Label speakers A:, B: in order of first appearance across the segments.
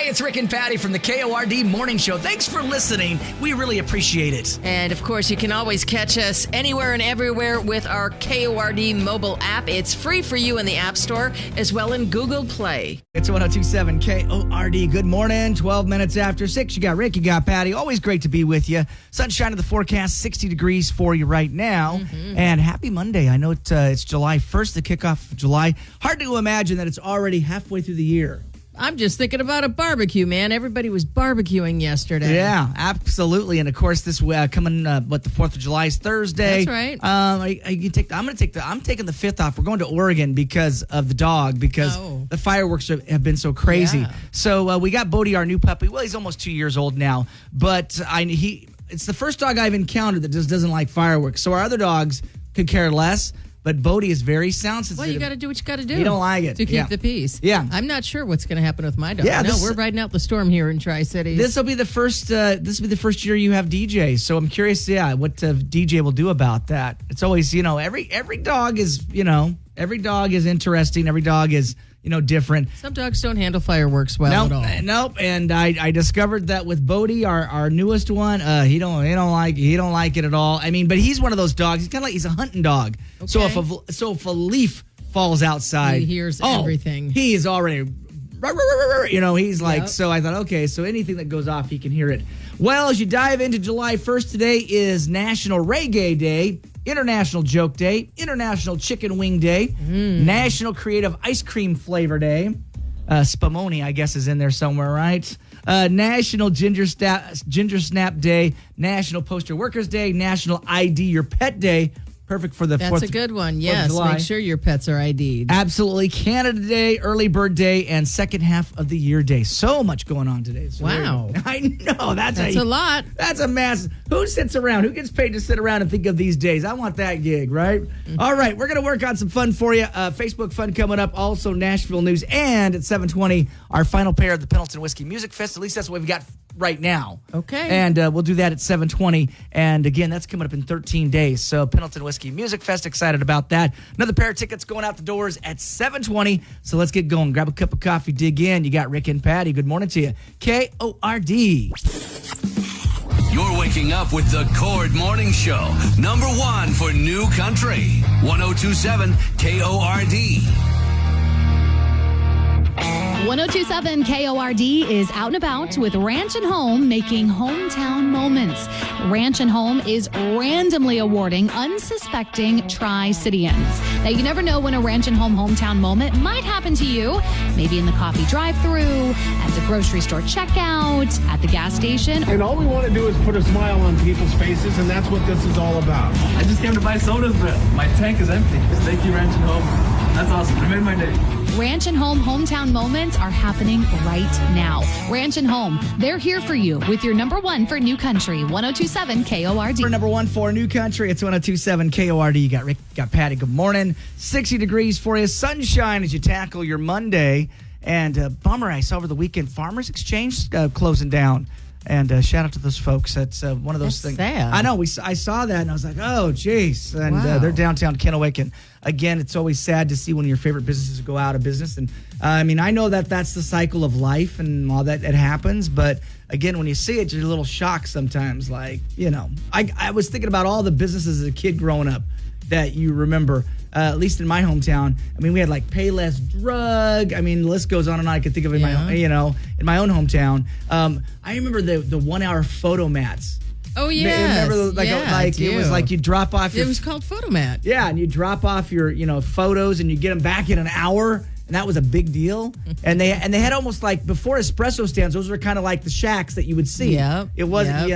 A: it's Rick and Patty from the KORD Morning Show. Thanks for listening. We really appreciate it.
B: And, of course, you can always catch us anywhere and everywhere with our KORD mobile app. It's free for you in the App Store as well in Google Play.
A: It's 102.7 KORD. Good morning. 12 minutes after 6. You got Rick, you got Patty. Always great to be with you. Sunshine in the forecast, 60 degrees for you right now. And happy Monday. I know it's July 1st, the kickoff of July. Hard to imagine that it's already halfway through the year.
B: I'm just thinking about a barbecue, man. Everybody was barbecuing yesterday.
A: Yeah, absolutely. And of course, this coming, the 4th of July is Thursday.
B: That's right.
A: I'm taking the 5th off. We're going to Oregon because of the dog, because the fireworks have been so crazy.
B: Yeah.
A: So we got Bodie, our new puppy. Well, he's almost 2 years old now, but it's the first dog I've encountered that just doesn't like fireworks. So our other dogs could care less. But Bodie is very sound sensitive.
B: Well, you got to do what you got to do.
A: You don't like it.
B: To keep the peace.
A: Yeah.
B: I'm not sure what's going to happen with my dog.
A: Yeah,
B: we're riding out the storm here in Tri-Cities.
A: This will be the first year you have DJ. So I'm curious, what DJ will do about that. It's always, every dog is, every dog is interesting. Every dog is, different.
B: Some dogs don't handle fireworks well at all.
A: Nope. And I discovered that with Bodie, our newest one, he don't like it at all. I mean, but he's one of those dogs. He's kind of like he's a hunting dog. Okay. So if a leaf falls outside,
B: he hears everything.
A: He is already, he's like. So I thought, okay, so anything that goes off, he can hear it. Well, as you dive into July 1st, today is National Reggae Day, International Joke Day, International Chicken Wing Day, National Creative Ice Cream Flavor Day. Spumoni, I guess, is in there somewhere, right? National Ginger Snap Day, National Postal Workers Day, National ID Your Pet Day. Perfect for the 4th.
B: That's a good one. Yes, make sure your pets are ID'd.
A: Absolutely. Canada Day, Early Bird Day, and Second Half of the Year Day. So much going on today. So
B: wow.
A: I know. That's
B: a lot.
A: That's a massive. Who sits around? Who gets paid to sit around and think of these days? I want that gig, right? All right. We're going to work on some fun for you. Facebook fun coming up. Also, Nashville news. And at 7:20, our final pair of the Pendleton Whiskey Music Fest. At least that's what we've got right now.
B: Okay.
A: And we'll do that at 7:20. And again, that's coming up in 13 days. So Pendleton Whiskey Music Fest, excited about that. Another pair of tickets going out the doors at 7:20. So let's get going. Grab a cup of coffee, dig in. You got Rick and Patty. Good morning to you. KORD.
C: You're waking up with the KORD Morning Show. #1 for New Country. 102.7 KORD.
D: 102.7 KORD is out and about with Ranch and Home making hometown moments. Ranch and Home is randomly awarding unsuspecting Tri-Cityans. Now, you never know when a Ranch and Home hometown moment might happen to you. Maybe in the coffee drive-thru, at the grocery store checkout, at the gas station.
E: And all we want to do is put a smile on people's faces, and that's what this is all about.
F: I just came to buy sodas, but my tank is empty. Thank you, Ranch and Home. That's awesome. You made my day.
D: Ranch and Home hometown moments are happening right now. Ranch and Home, they're here for you with your #1 for New Country, 102.7 KORD.
A: For #1 for New Country, it's 102.7 KORD. You got Rick, got Patty. Good morning. 60 degrees for you. Sunshine as you tackle your Monday. And bummer, I saw over the weekend, Farmers Exchange closing down. And shout out to those folks. That's one of those things.
B: Sad.
A: I know. I saw that and I was like, oh, jeez. And they're downtown Kennewick. And again, it's always sad to see when your favorite businesses go out of business. And I know that's the cycle of life and all that it happens. But again, when you see it, you're a little shocked sometimes. Like, I was thinking about all the businesses as a kid growing up that you remember. At least in my hometown, we had like Payless Drug. The list goes on and on. I could think of it in my own hometown. I remember the 1 hour photo mats.
B: Oh yeah,
A: remember it was like you drop off.
B: It was called Photomat.
A: Yeah, and you drop off your photos and you get them back in an hour. And that was a big deal. And they had almost like before espresso stands, those were kind of like the shacks that you would see.
B: Yeah.
A: It wasn't,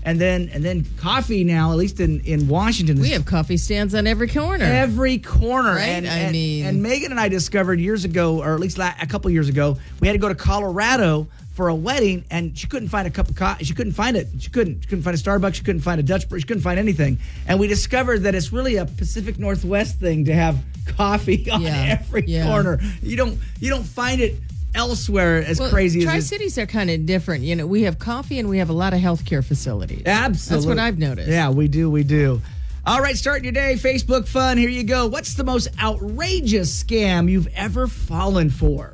A: and then coffee now, at least in Washington.
B: We have coffee stands on every corner.
A: Every corner.
B: Right?
A: And Megan and I discovered years ago, or at least a couple years ago, we had to go to Colorado for a wedding, and she couldn't find a cup of coffee. She couldn't find it. She couldn't find a Starbucks. She couldn't find a Dutch Bros. She couldn't find anything. And we discovered that it's really a Pacific Northwest thing to have coffee on every corner. You don't find it elsewhere as crazy as
B: Tri-Cities are kind of different. We have coffee and we have a lot of healthcare facilities.
A: Absolutely.
B: That's what I've noticed.
A: Yeah, we do. All right, starting your day, Facebook fun. Here you go. What's the most outrageous scam you've ever fallen for?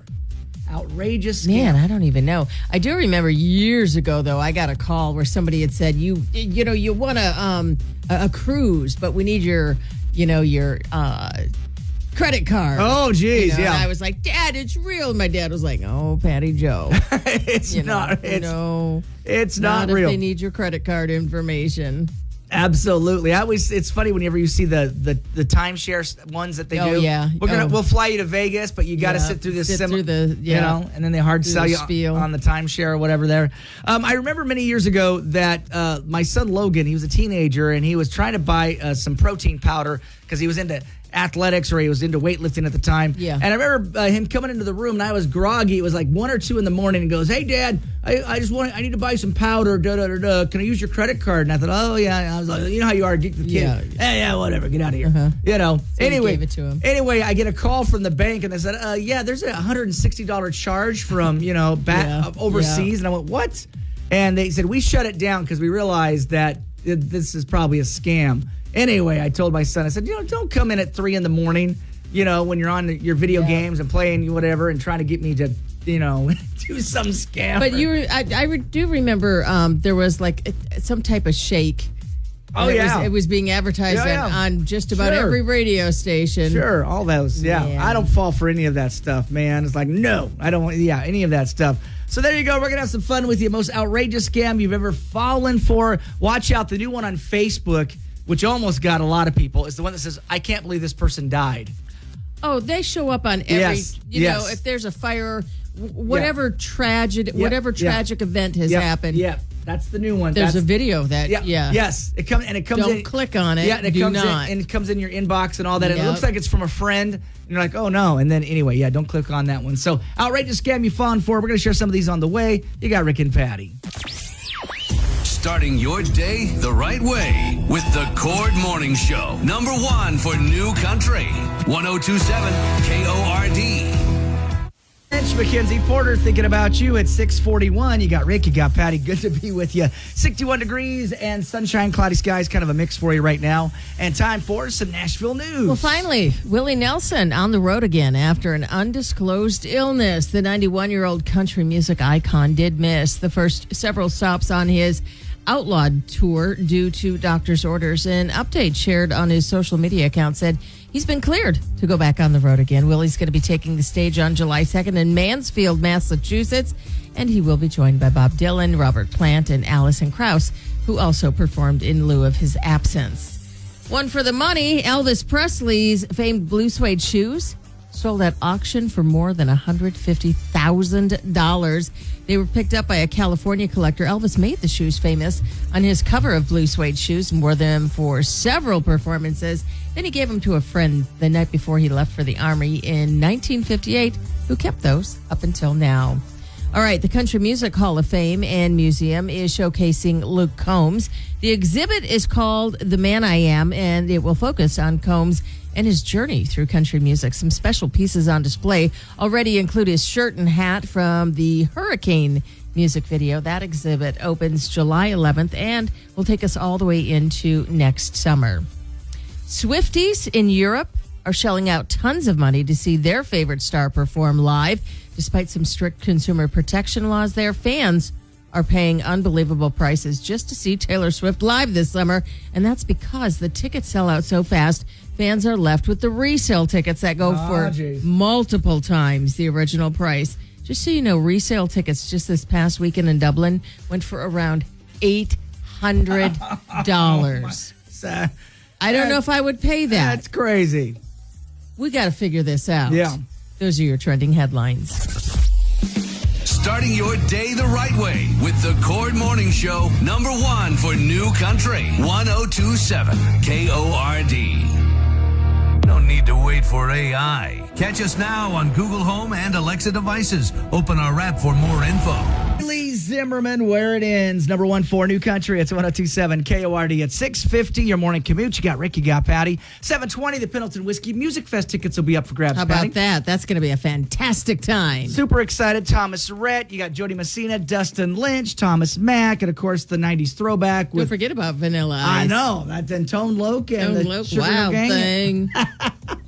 A: outrageous scam.
B: Man, I don't even know. I do remember years ago, though, I got a call where somebody had said, you want a cruise, but we need your credit card.
A: Oh, geez,
B: And
A: yeah.
B: I was like, Dad, it's real. And my dad was like, oh, Patty Joe.
A: It's not. It's not real.
B: If they need your credit card information.
A: Absolutely. It's funny whenever you see the timeshare ones that they do.
B: Oh, yeah.
A: We'll fly you to Vegas, but you got to
B: Yeah,
A: sit through this
B: sit through the-
A: you know, and then they hard sell
B: the
A: you
B: spiel.
A: on the timeshare or whatever there. I remember many years ago that my son Logan, he was a teenager and he was trying to buy some protein powder because he was into athletics or he was into weightlifting at the time.
B: Yeah.
A: And I remember him coming into the room and I was groggy. It was like 1 or 2 in the morning and goes, "Hey Dad, I need to buy some powder. Can I use your credit card?" And I thought, "Oh yeah." And I was like, "You know how you are, get the kid.
B: Yeah.
A: Yeah, whatever. Get out of here." You know.
B: So you
A: anyway,
B: gave it to him.
A: Anyway, I get a call from the bank and they said, "Yeah, there's a $160 charge from back overseas." And I went, "What?" And they said, "We shut it down because we realized that this is probably a scam." Anyway, I told my son, I said, don't come in at 3 in the morning, when you're on your video games and playing whatever and trying to get me to, do some scam.
B: But I do remember there was like some type of shake.
A: Oh,
B: And
A: yeah.
B: It was being advertised on just about every radio station.
A: Sure, all those. Yeah.
B: Man.
A: I don't fall for any of that stuff, man. It's like, no, I don't want, any of that stuff. So there you go. We're going to have some fun with you. Most outrageous scam you've ever fallen for. Watch out. The new one on Facebook, which almost got a lot of people, is the one that says, "I can't believe this person died."
B: Oh, they show up on every,
A: Yes, yes.
B: if there's a fire, whatever tragic event has happened.
A: Yeah, that's the new one.
B: There's
A: That's,
B: a video that,
A: Yes, it comes
B: Don't
A: in.
B: click on it.
A: Yeah, and it
B: Do
A: comes
B: not.
A: in, and it comes in your inbox and all that. And it
B: Yep.
A: looks like it's from a friend. And you're like, "Oh no!" And then anyway, don't click on that one. So outrageous scam you've fallen for. We're going to share some of these on the way. You got Rick and Patty.
C: Starting your day the right way with the Cord Morning Show. Number 1 for New Country. 1027 KORD.
A: Mitch Mackenzie Porter thinking about you at 6:41. You got Rick, you got Patty. Good to be with you. 61 degrees and sunshine, cloudy skies, kind of a mix for you right now. And time for some Nashville news.
B: Well, finally, Willie Nelson on the road again after an undisclosed illness. The 91-year-old country music icon did miss the first several stops on his outlawed tour due to doctor's orders. An update shared on his social media account said he's been cleared to go back on the road again. Willie's going to be taking the stage on July 2nd in Mansfield, Massachusetts, and he will be joined by Bob Dylan, Robert Plant, and Alison Krauss, who also performed in lieu of his absence. One for the money, Elvis Presley's famed blue suede shoes sold at auction for more than $150,000. They were picked up by a California collector. Elvis made the shoes famous on his cover of blue suede shoes and wore them for several performances. Then he gave them to a friend the night before he left for the Army in 1958, who kept those up until now. All right, the Country Music Hall of Fame and Museum is showcasing Luke Combs. The exhibit is called The Man I Am, and it will focus on Combs and his journey through country music. Some special pieces on display already include his shirt and hat from the Hurricane music video. That exhibit opens July 11th and will take us all the way into next summer. Swifties in Europe are shelling out tons of money to see their favorite star perform live. Despite some strict consumer protection laws, their fans are paying unbelievable prices just to see Taylor Swift live this summer. And that's because the tickets sell out so fast, fans are left with the resale tickets that go for multiple times the original price. Just so you know, resale tickets just this past weekend in Dublin went for around $800. I don't know if I would pay that.
A: That's crazy.
B: We got to figure this out.
A: Yeah.
B: Those are your trending headlines.
C: Starting your day the right way with the Cord Morning Show. Number 1 for New Country. 1027 KORD. No need to wait for AI. Catch us now on Google Home and Alexa devices. Open our app for more info.
A: Lee Zimmerman, where it ends. Number 1 for New Country. It's 1027 KORD at 6:50. Your morning commute. You got Rick, you got Patty. 7:20, the Pendleton Whiskey Music Fest tickets will be up for grabs.
B: How
A: Patty.
B: about that? That's going to be a fantastic time.
A: Super excited. Thomas Rhett. You got Jody Messina, Dustin Lynch, Thomas Mack, and of course the 90s throwback
B: Don't
A: with.
B: forget about Vanilla Ice.
A: I know. That's and Tone Loc and
B: Tone
A: the
B: Loc,
A: Sugar
B: Wild
A: Gang.
B: Thing.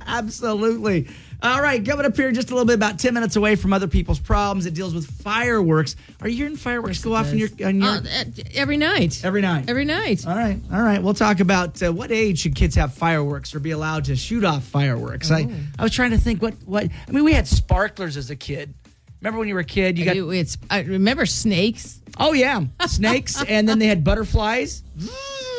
A: Absolutely. All right, coming up here just a little bit, about 10 minutes away from other people's problems. It deals with fireworks. Are you hearing fireworks go off in your
B: every night.
A: Every night.
B: Every night.
A: All right. We'll talk about what age should kids have fireworks or be allowed to shoot off fireworks. I was trying to think what. I mean, we had sparklers as a kid. Remember when you were a kid?
B: I remember snakes.
A: Oh yeah, snakes, and then they had butterflies.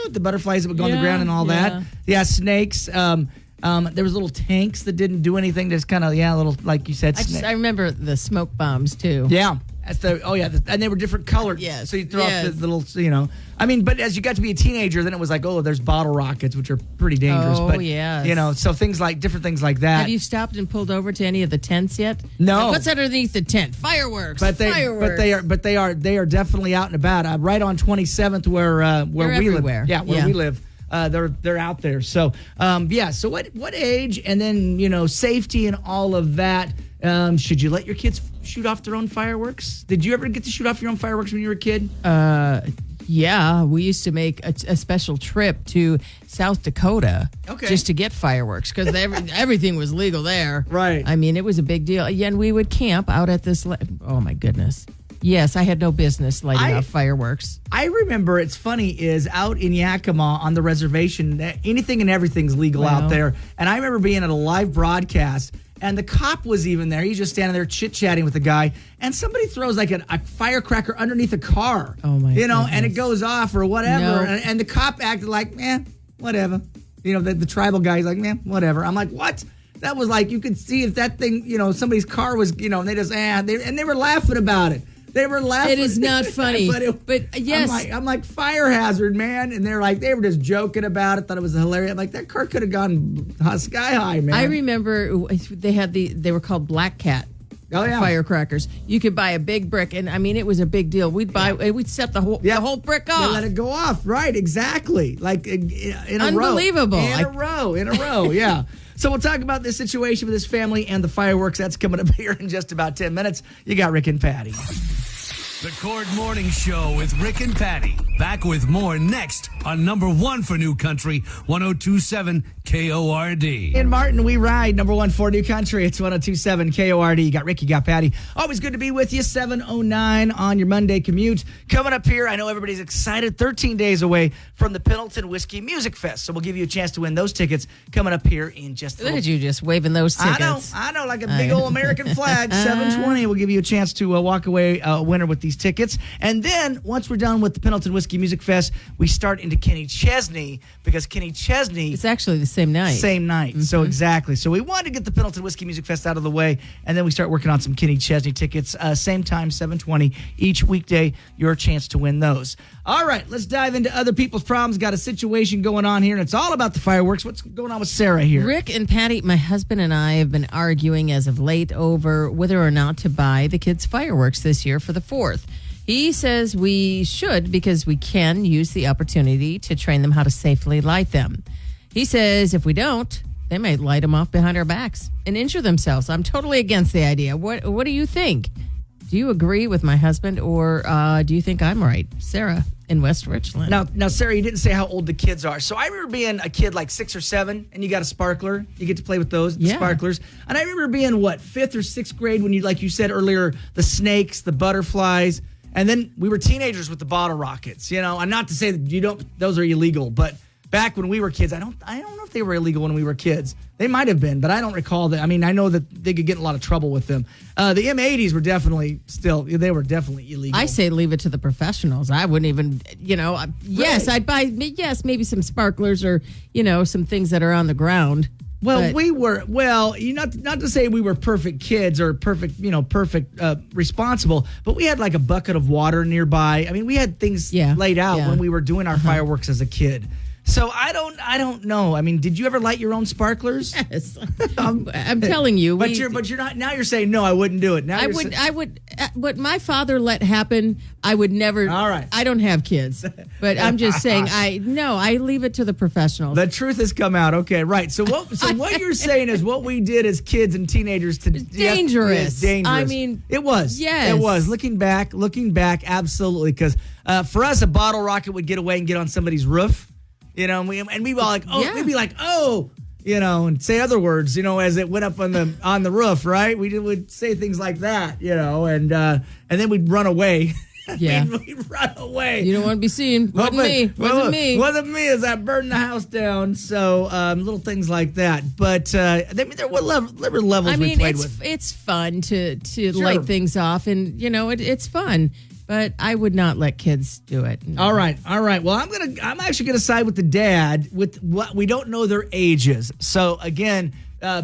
A: The butterflies that would go on the ground and all that. Yeah, snakes. There was little tanks that didn't do anything. Just kind of little, like you said.
B: I remember the smoke bombs too.
A: Yeah. And they were different colored.
B: Yes.
A: So you throw off the little, I mean, but as you got to be a teenager, then it was like, there's bottle rockets, which are pretty dangerous.
B: Oh,
A: but,
B: yes.
A: so different things like that.
B: Have you stopped and pulled over to any of the tents yet?
A: No.
B: Like, what's underneath the tent? Fireworks.
A: But they are definitely out and about. Right on 27th where we
B: everywhere.
A: live. Yeah, where we live. They're out there. So So what age, and then safety and all of that. Should you let your kids shoot off their own fireworks? Did you ever get to shoot off your own fireworks when you were a kid?
B: Yeah, we used to make a special trip to South Dakota just to get fireworks because everything was legal there.
A: Right.
B: I mean, it was a big deal. Yeah, and we would camp out at this. Oh my goodness. Yes, I had no business lighting off fireworks.
A: I remember, it's funny, is out in Yakima on the reservation, anything and everything's legal out there. And I remember being at a live broadcast, and the cop was even there. He's just standing there chit-chatting with the guy, and somebody throws like a firecracker underneath a car.
B: Oh, my goodness.
A: And it goes off or whatever.
B: No.
A: And the cop acted like, whatever. The tribal guy's like, whatever. I'm like, what? That was like, you could see if that thing, somebody's car was, and they just, and they were laughing about it. They were laughing.
B: It is not funny. but yes.
A: I'm like, fire hazard, man. And they're like, they were just joking about it. Thought it was hilarious. I'm like, that car could have gone sky high, man.
B: I remember they were called Black Cat.
A: Oh, yeah.
B: Firecrackers. You could buy a big brick, and I mean, it was a big deal. We'd set the whole brick off.
A: They let it go off. Right, exactly. Like in a row.
B: Unbelievable.
A: In a row, yeah. So we'll talk about this situation with this family and the fireworks. That's coming up here in just about 10 minutes. You got Rick and Patty.
C: The Cord Morning Show with Rick and Patty. Back with more next on number one for New Country, 102.7 KORD.
A: In Martin, we ride number one for New Country. It's 102.7 KORD. You got Rick, you got Patty. Always good to be with you. 7:09 on your Monday commute. Coming up here, I know everybody's excited. 13 days away from the Pendleton Whiskey Music Fest. So we'll give you a chance to win those tickets coming up here in just a
B: Look
A: little
B: at you just waving those tickets.
A: I know, like a big old American flag. 7:20 will give you a chance to walk away a winner with these tickets. And then once we're done with the Pendleton Whiskey Music Fest, we start into Kenny Chesney, because Kenny Chesney...
B: It's actually the same night.
A: Mm-hmm. So exactly. So we wanted to get the Pendleton Whiskey Music Fest out of the way, and then we start working on some Kenny Chesney tickets. Same time, 7:20 each weekday. Your chance to win those. All right, let's dive into other people's problems. Got a situation going on here, and it's all about the fireworks. What's going on with Sarah here?
B: Rick and Patty, my husband and I have been arguing as of late over whether or not to buy the kids fireworks this year for the 4th. He says we should because we can use the opportunity to train them how to safely light them. He says if we don't, they might light them off behind our backs and injure themselves. I'm totally against the idea. What do you think? Do you agree with my husband, or do you think I'm right? Sarah in West Richland.
A: Now, Sarah, you didn't say how old the kids are. So I remember being a kid like 6 or 7, and you got a sparkler. You get to play with those, the sparklers. And I remember being, 5th or 6th grade when you, like you said earlier, the snakes, the butterflies. And then we were teenagers with the bottle rockets, and not to say that those are illegal, but back when we were kids, I don't know if they were illegal when we were kids. They might have been, but I don't recall that. I mean, I know that they could get in a lot of trouble with them. The M80s were definitely illegal.
B: I say leave it to the professionals. I wouldn't even, yes, I'd buy, maybe some sparklers or, some things that are on the ground.
A: Well, we were, not to say we were perfect kids or perfect responsible, but we had like a bucket of water nearby. I mean, we had things laid out when we were doing our fireworks as a kid. So I don't know. I mean, did you ever light your own sparklers?
B: Yes. I'm telling you.
A: But you're not. Now you're saying no. I wouldn't do it. Now
B: I would. What my father let happen, I would never.
A: All right.
B: I don't have kids, but I'm just saying. I leave it to the professionals.
A: The truth has come out. Okay, right. So what you're saying is what we did as kids and teenagers to
B: dangerous.
A: Is dangerous.
B: I mean,
A: it was.
B: Yes,
A: it was. Looking back, absolutely. Because for us, a bottle rocket would get away and get on somebody's roof. And we'd be like, we'd be like, and say other words, as it went up on the roof, right? We would say things like that, and then we'd run away.
B: Yeah.
A: We'd run away.
B: You don't want to be seen. Wasn't me.
A: Wasn't me as I burned the house down. So little things like that. But there were levels we played with.
B: It's fun to light things off, and it's fun. But I would not let kids do it. No.
A: All right. Well, I'm actually gonna side with the dad with what we don't know their ages. So again,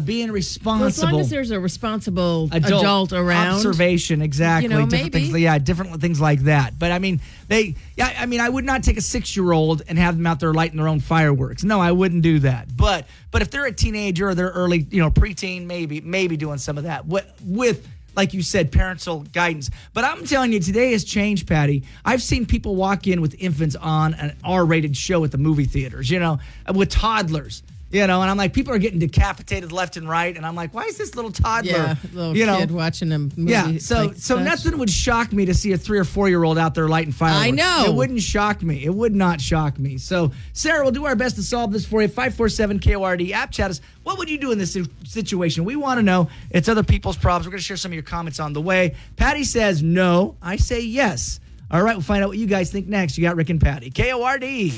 A: being responsible.
B: Well, as long as there's a responsible adult around.
A: Observation, exactly. Different
B: maybe.
A: Things, different things like that. But I mean, I would not take a 6-year-old and have them out there lighting their own fireworks. No, I wouldn't do that. But if they're a teenager or they're early, preteen, maybe doing some of that with like you said, parental guidance. But I'm telling you, today has changed, Patty. I've seen people walk in with infants on an R-rated show at the movie theaters, with toddlers. And I'm like, people are getting decapitated left and right, and I'm like, why is this little toddler,
B: kid watching a movie?
A: Yeah, so nothing would shock me to see a 3 or 4-year-old out there lighting fireworks.
B: I know.
A: It wouldn't shock me. It would not shock me. So, Sarah, we'll do our best to solve this for you. 547-KORD app chat us. What would you do in this situation? We want to know. It's other people's problems. We're going to share some of your comments on the way. Patty says no. I say yes. All right, we'll find out what you guys think next. You got Rick and Patty. KORD.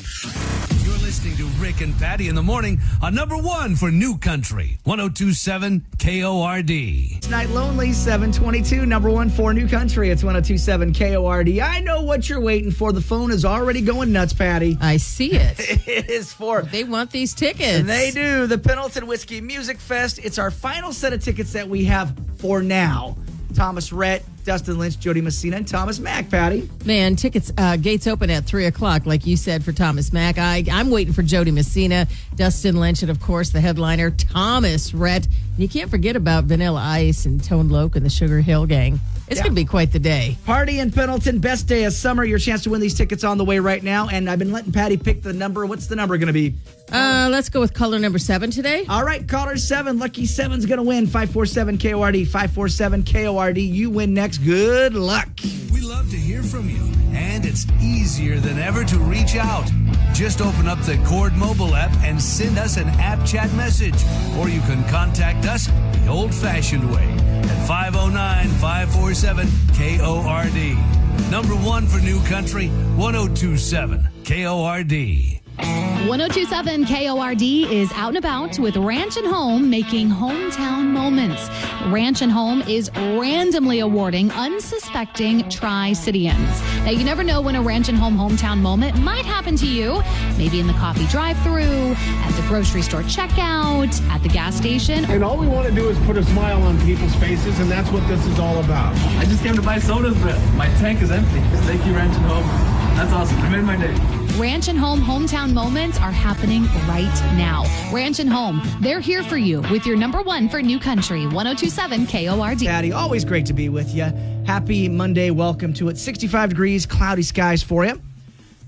C: You're listening to Rick and Patty in the morning on number 1 for New Country, 102.7 KORD.
A: Tonight, Lonely, 722, number 1 for New Country. It's 102.7 KORD. I know what you're waiting for. The phone is already going nuts, Patty.
B: I see it.
A: It is for...
B: They want these tickets.
A: They do. The Pendleton Whiskey Music Fest. It's our final set of tickets that we have for now. Thomas Rhett, Dustin Lynch, Jody Messina, and Thomas Mack, Patty.
B: Man, tickets, gates open at 3 o'clock, like you said, for Thomas Mack. I'm waiting for Jody Messina, Dustin Lynch, and, of course, the headliner, Thomas Rhett. And you can't forget about Vanilla Ice and Tone Loc and the Sugar Hill Gang. It's going to be quite the day.
A: Party in Pendleton, best day of summer. Your chance to win these tickets on the way right now. And I've been letting Patty pick the number. What's the number going to be?
B: Let's go with caller number 7 today.
A: All right, caller 7. Lucky 7's going to win. 547-KORD, 547-KORD. You win next. Good luck.
C: We love to hear from you, and it's easier than ever to reach out. Just open up the Cord mobile app and send us an app chat message. Or you can contact us the old-fashioned way at 509-547-KORD. Number 1 for New Country, 102.7 KORD.
D: 1027 KORD is out and about with Ranch and Home making hometown moments. Ranch and Home is randomly awarding unsuspecting Tri-Cityans. Now, you never know when a Ranch and Home hometown moment might happen to you. Maybe in the coffee drive-thru, at the grocery store checkout, at the gas station.
E: And all we want to do is put a smile on people's faces, and that's what this is all about.
F: I just came to buy sodas, but my tank is empty. Thank you, Ranch and Home. That's awesome. You made my day.
D: Ranch and Home hometown moments are happening right now. Ranch and Home, they're here for you with your number 1 for New Country, 1027 KORD.
A: Patty, always great to be with you. Happy Monday. Welcome to it. 65 degrees, cloudy skies for you.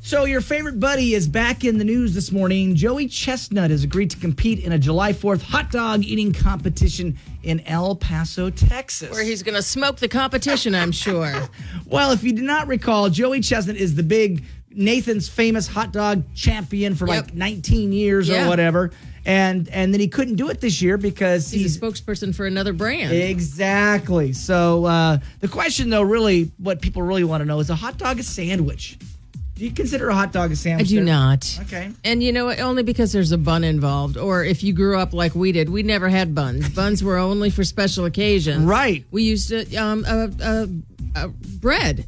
A: So your favorite buddy is back in the news this morning. Joey Chestnut has agreed to compete in a July 4th hot dog eating competition in El Paso, Texas.
B: Where he's going to smoke the competition, I'm sure.
A: Well, if you do not recall, Joey Chestnut is the big Nathan's famous hot dog champion for like 19 years or whatever. And then he couldn't do it this year because
B: he's a spokesperson for another brand.
A: Exactly. So the question, though, really, what people really want to know is a hot dog a sandwich? Do you consider a hot dog a sandwich?
B: I do not.
A: Okay.
B: And you know, only because there's a bun involved. Or if you grew up like we did, we never had buns. Buns were only for special occasions.
A: Right.
B: We used bread.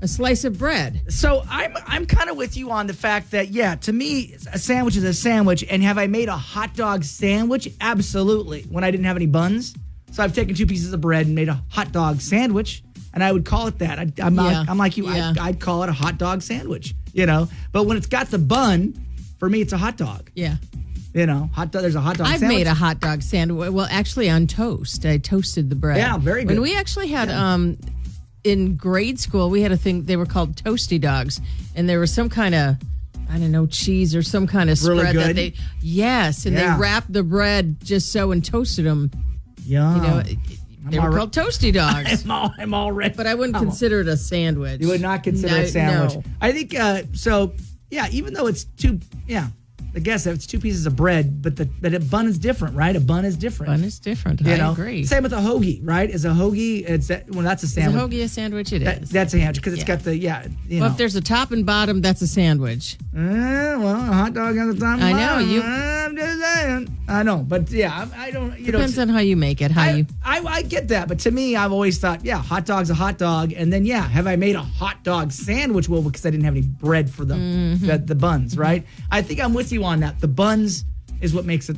B: A slice of bread.
A: So I'm kind of with you on the fact that, to me, a sandwich is a sandwich. And have I made a hot dog sandwich? Absolutely. When I didn't have any buns. So I've taken 2 pieces of bread and made a hot dog sandwich. And I would call it that. I'm like you.
B: Yeah.
A: I'd call it a hot dog sandwich, But when it's got the bun, for me, it's a hot dog.
B: Yeah.
A: Hot dog. There's a hot dog
B: sandwich. I've made a hot dog sandwich. Well, actually on toast. I toasted the bread.
A: Yeah, very good.
B: When we actually had... in grade school, we had a thing, they were called Toasty Dogs, and there was some kind of, I don't know, cheese or some kind of spread
A: really good?
B: that they, they wrapped the bread just so and toasted them.
A: Yeah.
B: They were called Toasty Dogs.
A: I'm all ready.
B: But I wouldn't consider it a sandwich.
A: You would not consider it a sandwich.
B: No.
A: I think, even though it's too, I guess it's two pieces of bread, but a bun is different, right? A bun is different.
B: Bun is different.
A: You
B: I
A: know?
B: agree.
A: Same with a hoagie, right? Is a hoagie? That's a
B: Is a
A: sandwich.
B: hoagie a sandwich? It is.
A: That's a sandwich because it's
B: Yeah.
A: got the you
B: Well,
A: know.
B: if there's a top and bottom, that's a sandwich.
A: Well, a hot dog on the top.
B: I know, you-
A: I'm just saying. I know, but yeah, I don't. You
B: Depends
A: know,
B: on how you make it.
A: I get that, but to me, I've always thought, yeah, hot dog's a hot dog, and then have I made a hot dog sandwich? Well, because I didn't have any bread for the buns, right? I think I'm with you on that. The buns is what makes it.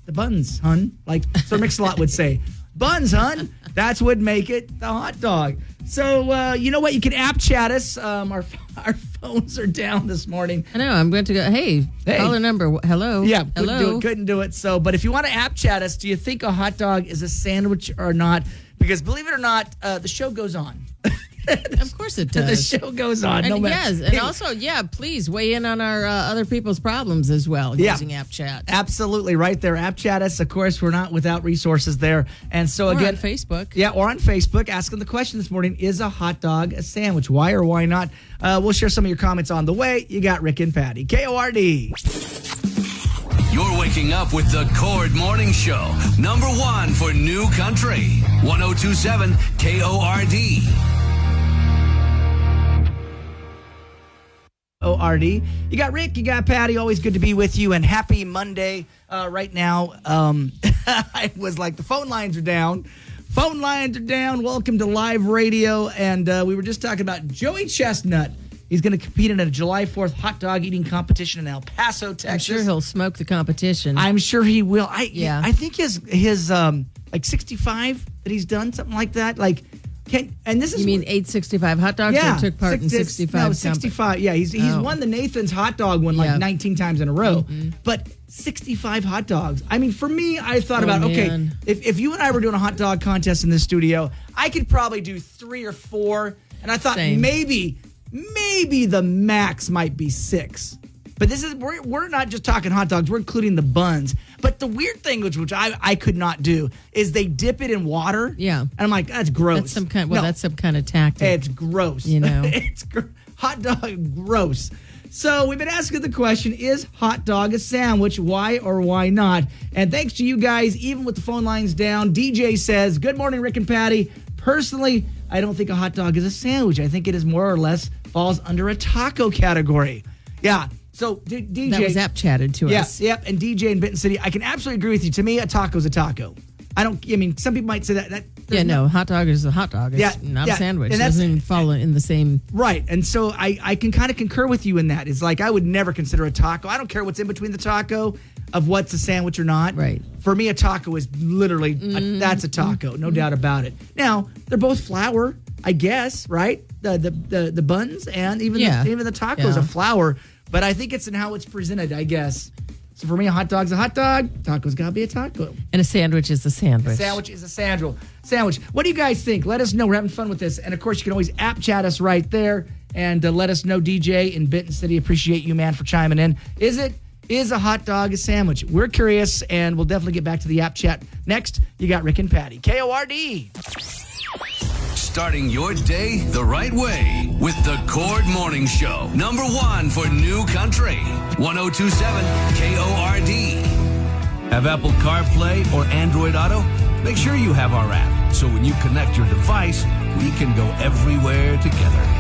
A: The buns, hun. Like Sir Mix-a-Lot would say, buns, hun. That's what make it the hot dog. So you know what? You can app chat us. Our phones are down this morning.
B: I know. I'm going to go. Hey, caller number. Hello.
A: Yeah,
B: Hello.
A: couldn't do it. So, but if you want to app chat us, do you think a hot dog is a sandwich or not? Because believe it or not, the show goes on.
B: Of course it does.
A: The show goes on.
B: And yes, and also, please weigh in on our other people's problems as well using App Chat.
A: Absolutely, right there. App chat us. Of course, we're not without resources there. And so
B: Or
A: again,
B: on Facebook.
A: Yeah, or on Facebook, asking the question this morning: is a hot dog a sandwich? Why or why not? We'll share some of your comments on the way. You got Rick and Patty, KORD.
C: You're waking up with the Cord Morning Show. Number 1 for New Country. 1027 KORD.
A: ORD. You got Rick, you got Patty. Always good to be with you, and happy Monday right now. I was like, the phone lines are down. Phone lines are down. Welcome to live radio. And we were just talking about Joey Chestnut. He's going to compete in a July 4th hot dog eating competition in El Paso, Texas.
B: I'm sure he'll smoke the competition.
A: I'm sure he will.
B: Yeah.
A: I think his like 65 that he's done, something like that. Like, and this is
B: You mean 865 hot dogs or took part in 65?
A: No, 65. Yeah, he's won the Nathan's hot dog one like 19 times in a row. But 65 hot dogs. I mean, for me, I thought about, okay,
B: man.
A: if you and I were doing a hot dog contest in this studio, I could probably do 3 or 4. And I thought
B: Same.
A: maybe the max might be 6. But this is we're not just talking hot dogs, we're including the buns. But the weird thing, which I could not do, is they dip it in water.
B: Yeah.
A: And I'm like, that's gross.
B: That's some kind.
A: No,
B: That's some kind of tactic.
A: it's gross.
B: You know.
A: It's hot dog gross. So we've been asking the question, is hot dog a sandwich? Why or why not? And thanks to you guys, even with the phone lines down, DJ says, good morning, Rick and Patty. Personally, I don't think a hot dog is a sandwich. I think it is more or less falls under a taco category. Yeah. So DJ.
B: That was app chatted to us.
A: Yep. And DJ in Benton City, I can absolutely agree with you. To me, a taco is a taco. I mean, some people might say that
B: Hot dog is a hot dog. It's not a sandwich.
A: And
B: It
A: that's-
B: doesn't even fall in the same.
A: Right. And so I can kind of concur with you in that. It's like I would never consider a taco. I don't care what's in between the taco of what's a sandwich or not.
B: Right.
A: For me, a taco is literally, that's a taco, no doubt about it. Now, they're both flour, I guess, right? The buns and even the taco is a flour. But I think it's in how it's presented, I guess. So for me, a hot dog's a hot dog. Taco's got to be a taco.
B: And a sandwich is a sandwich.
A: A sandwich is a sandwich. What do you guys think? Let us know. We're having fun with this. And, of course, you can always app chat us right there and let us know, DJ in Benton City. Appreciate you, man, for chiming in. Is a hot dog a sandwich? We're curious, and we'll definitely get back to the app chat. Next, you got Rick and Patty. KORD.
C: Starting your day the right way with the Cord Morning Show. Number 1 for New Country. 1027 KORD. Have Apple CarPlay or Android Auto? Make sure you have our app, so when you connect your device, we can go everywhere together.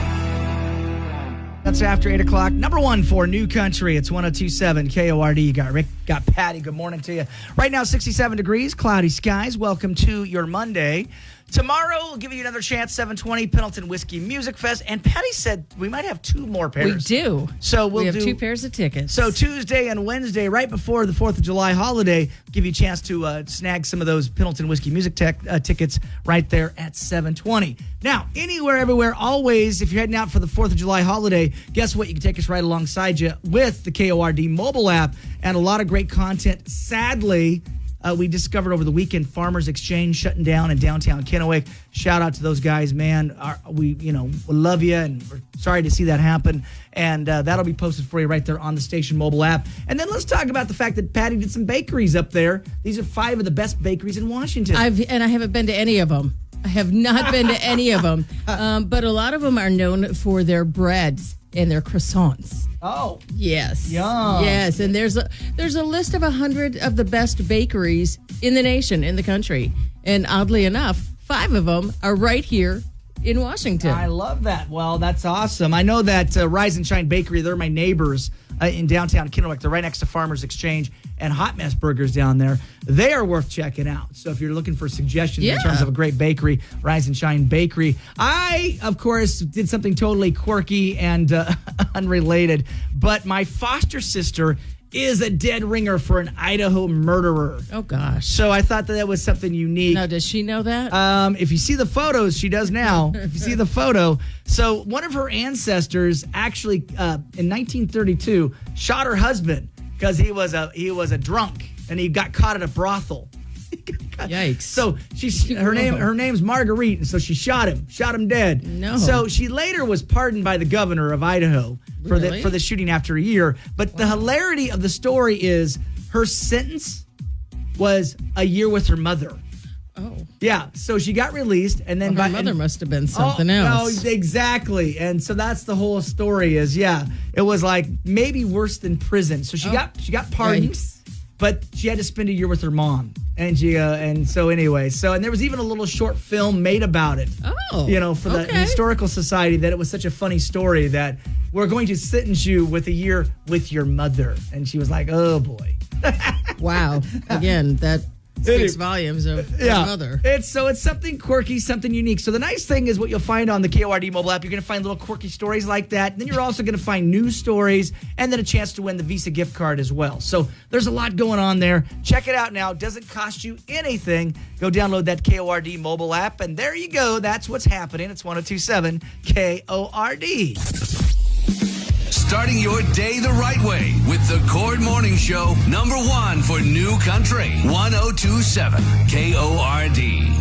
A: That's after 8 o'clock. Number 1 for New Country. It's 1027 KORD. You got Rick, got Patty. Good morning to you. Right now, 67 degrees, cloudy skies. Welcome to your Monday. Tomorrow, we'll give you another chance, 720 Pendleton Whiskey Music Fest. And Patty said we might have 2 more pairs.
B: We do.
A: So
B: we have 2 pairs of tickets.
A: So Tuesday and Wednesday, right before the 4th of July holiday, give you a chance to snag some of those Pendleton Whiskey Music tickets right there at 720. Now, anywhere, everywhere, always, if you're heading out for the 4th of July holiday, guess what? You can take us right alongside you with the KORD mobile app and a lot of great content. Sadly, we discovered over the weekend Farmers Exchange shutting down in downtown Kennewick. Shout out to those guys, man. We love you, and we're sorry to see that happen. And that'll be posted for you right there on the station mobile app. And then let's talk about the fact that Patty did some bakeries up there. These are 5 of the best bakeries in Washington.
B: I haven't been to any of them. I have not been to any of them. But a lot of them are known for their breads. and their croissants.
A: Oh,
B: Yes.
A: Yum.
B: Yes, and there's a list of 100 of the best bakeries in the nation, in the country. And oddly enough, 5 of them are right here in Washington.
A: I love that. Well, that's awesome. I know that Rise and Shine Bakery, they're my neighbors in downtown Kennewick. They're right next to Farmers Exchange and Hot Mess Burgers down there. They are worth checking out. So if you're looking for suggestions in terms of a great bakery, Rise and Shine Bakery. I, of course, did something totally quirky and unrelated, but my foster sister is a dead ringer for an Idaho murderer.
B: Oh, gosh.
A: So I thought that was something unique.
B: Now, does she know that?
A: If you see the photos, she does now. If you see the photo. So one of her ancestors actually, in 1932, shot her husband because he was a drunk and he got caught at a brothel.
B: Yikes.
A: So her name's Marguerite, and so she shot him dead.
B: No.
A: So she later was pardoned by the governor of Idaho for the shooting after a year. But the hilarity of the story is her sentence was a year with her mother.
B: Oh.
A: Yeah, so she got released, and then
B: Her mother must have been something else.
A: No, exactly. And so that's the whole story. It was like maybe worse than prison. So she got pardoned.
B: Yikes.
A: But she had to spend a year with her mom, and so anyway, and there was even a little short film made about it.
B: Oh,
A: for the Historical Society, that it was such a funny story that we're going to sentence you with a year with your mother, and she was like, "Oh boy."
B: Wow. Again, that speaks volumes of her mother.
A: It's something quirky, something unique. So the nice thing is what you'll find on the KORD mobile app. You're going to find little quirky stories like that. Then you're also going to find news stories and then a chance to win the Visa gift card as well. So there's a lot going on there. Check it out now. It doesn't cost you anything. Go download that KORD mobile app, and there you go. That's what's happening. It's 102.7 KORD.
C: Starting your day the right way with the Cord Morning Show, #1 for New Country, 102.7 KORD.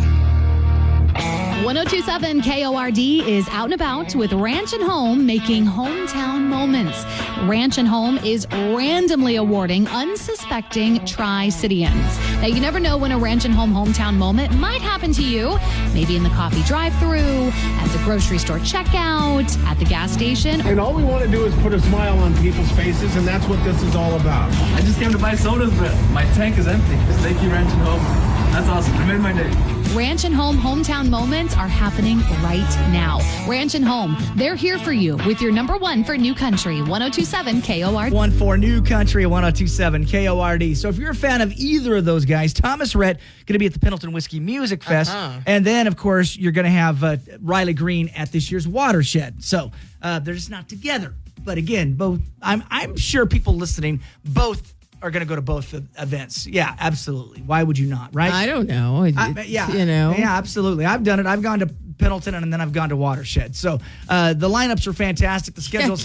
D: 1027 KORD is out and about with Ranch and Home making hometown moments. Ranch and Home is randomly awarding unsuspecting Tri-Cityans. Now, you never know when a Ranch and Home hometown moment might happen to you. Maybe in the coffee drive-thru, at the grocery store checkout, at the gas station.
E: And all we want to do is put a smile on people's faces, and that's what this is all about.
F: I just came to buy sodas, but my tank is empty. Thank you, Ranch and Home. That's awesome. It made my day.
D: Ranch and Home hometown moments are happening right now. Ranch and Home, they're here for you with your #1 for New Country, 102.7 KORD.
A: 1 for New Country, 102.7 KORD. So if you're a fan of either of those guys, Thomas Rhett going to be at the Pendleton Whiskey Music Fest. And then, of course, you're going to have Riley Green at this year's Watershed. So they're just not together. But again, both. I'm sure people listening, both are going to go to both events. Yeah, absolutely. Why would you not, right?
B: I don't know.
A: Yeah, absolutely. I've done it. I've gone to Pendleton and then I've gone to Watershed. So the lineups are fantastic. The schedules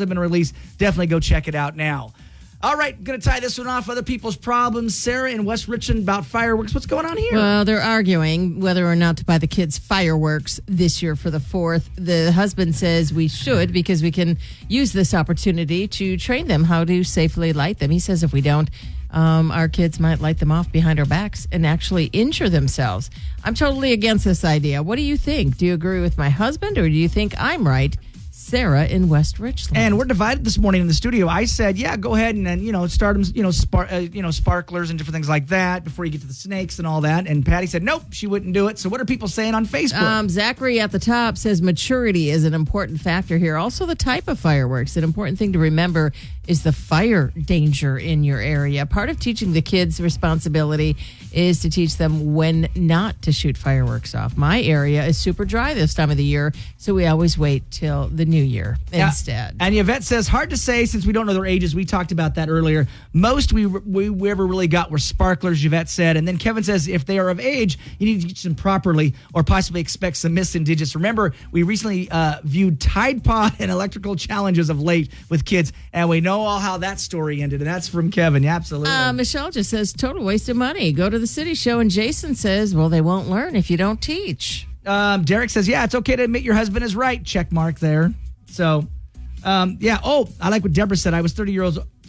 A: have been released. Definitely go check it out now. All right, going to tie this one off. Other people's problems. Sarah in West Richland about fireworks. What's going on here?
B: Well, they're arguing whether or not to buy the kids fireworks this year for the 4th. The husband says we should because we can use this opportunity to train them how to safely light them. He says if we don't, our kids might light them off behind our backs and actually injure themselves. I'm totally against this idea. What do you think? Do you agree with my husband or do you think I'm right? Sarah in West Richland.
A: And we're divided this morning in the studio. I said, yeah, go ahead and then, start them, sparklers and different things like that before you get to the snakes and all that. And Patty said, nope, she wouldn't do it. So what are people saying on Facebook?
B: Zachary at the top says maturity is an important factor here. Also the type of fireworks. An important thing to remember is the fire danger in your area. Part of teaching the kids responsibility is to teach them when not to shoot fireworks off. My area is super dry this time of the year, so we always wait till the new year instead.
A: And Yvette says, hard to say since we don't know their ages. We talked about that earlier. Most we ever really got were sparklers, Yvette said. And then Kevin says, if they are of age, you need to teach them properly or possibly expect some missing digits. Remember, we recently viewed Tide Pod and electrical challenges of late with kids, and we know all how that story ended. And that's from Kevin. Yeah, absolutely.
B: Michelle just says, total waste of money. Go to the city show. And Jason says, well, they won't learn if you don't teach.
A: Derek says, yeah, it's okay to admit your husband is right. Check mark there. So, I like what Deborah said. I was 30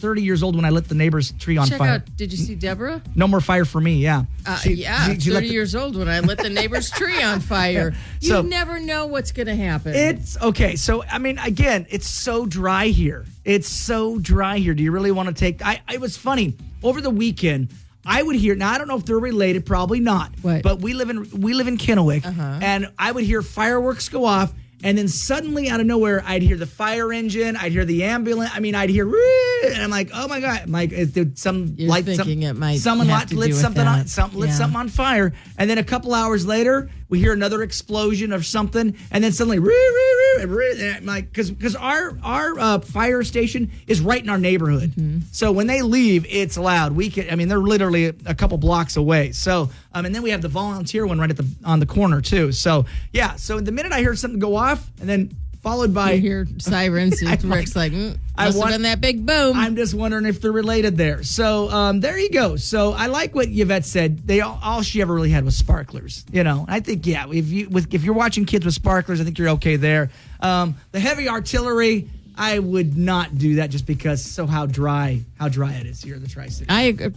A: 30 years old when I lit the neighbor's tree on
B: Check
A: fire.
B: out, did you see Deborah?
A: No more fire for me, yeah.
B: She 30
A: let the-
B: years old when I lit the neighbor's tree on fire. You
A: So-
B: never know what's going to happen.
A: It's okay. So, I mean, again, it's so dry here. It's so dry here. Do you really want to take? It was funny over the weekend. I would hear. Now, I don't know if they're related. Probably not.
B: What?
A: But we live in Kennewick, and I would hear fireworks go off, and then suddenly out of nowhere, I'd hear the fire engine. I'd hear the ambulance. I mean, I'd hear, and I'm like, oh my god! I'm like, some
B: You're
A: light.
B: thinking it might
A: someone
B: have to
A: lit
B: do with
A: something
B: that.
A: on. Something lit
B: Yeah.
A: something on fire, and then a couple hours later, we hear another explosion of something, and then suddenly, and I'm like, because our fire station is right in our neighborhood, so when they leave, it's loud. They're literally a couple blocks away. So, and then we have the volunteer one right on the corner too. So, yeah. So the minute I heard something go off, and then followed by
B: you hear sirens.
A: I'm
B: Rick's like,
A: I
B: must have
A: want-
B: been that big boom.
A: I'm just wondering if they're related there. So there you go. So I like what Yvette said. All she ever really had was sparklers. I think if you're watching kids with sparklers, I think you're okay there. The heavy artillery, I would not do that just because how dry it is here in the Tri-City.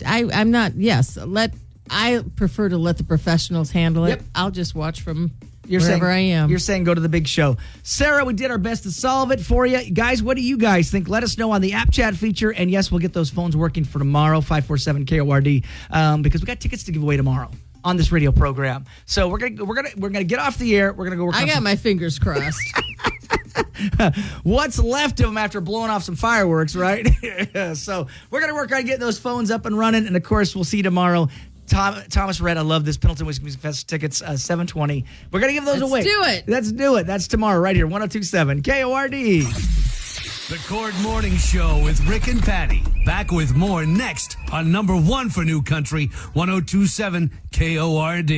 B: I'm not. Yes, I prefer to let the professionals handle it.
A: Yep.
B: I'll just watch from
A: Wherever
B: wherever I am.
A: You're saying go to the big show. Sarah, we did our best to solve it for you. Guys, what do you guys think? Let us know on the app chat feature. And yes, we'll get those phones working for tomorrow, 547-KORD, because we got tickets to give away tomorrow on this radio program. So we're gonna get off the air. We're gonna go work.
B: I got my fingers crossed.
A: What's left of them after blowing off some fireworks, right? So we're gonna work on getting those phones up and running. And of course, we'll see you tomorrow. Thomas Rhett, I love this. Pendleton Whiskey Music Fest tickets, 720. We're going to give those away. Let's do it. That's tomorrow right here, 102.7 KORD.
C: The Cord Morning Show with Rick and Patty. Back with more next on number one for New Country, 102.7 KORD.